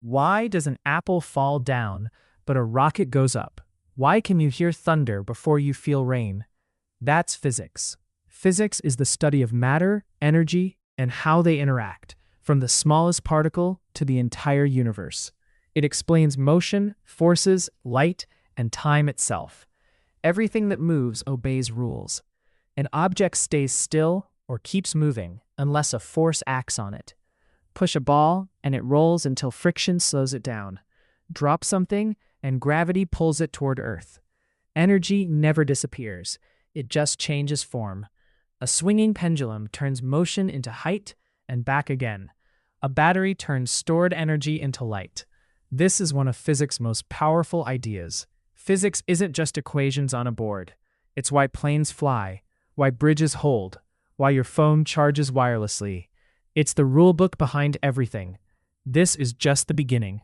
Why does an apple fall down, but a rocket goes up? Why can you hear thunder before you feel rain? That's physics. Physics is the study of matter, energy, and how they interact, from the smallest particle to the entire universe. It explains motion, forces, light, and time itself. Everything that moves obeys rules. An object stays still or keeps moving unless a force acts on it. Push a ball, and it rolls until friction slows it down. Drop something, and gravity pulls it toward Earth. Energy never disappears. It just changes form. A swinging pendulum turns motion into height and back again. A battery turns stored energy into light. This is one of physics' most powerful ideas. Physics isn't just equations on a board. It's why planes fly, why bridges hold, why your phone charges wirelessly. It's the rulebook behind everything. This is just the beginning.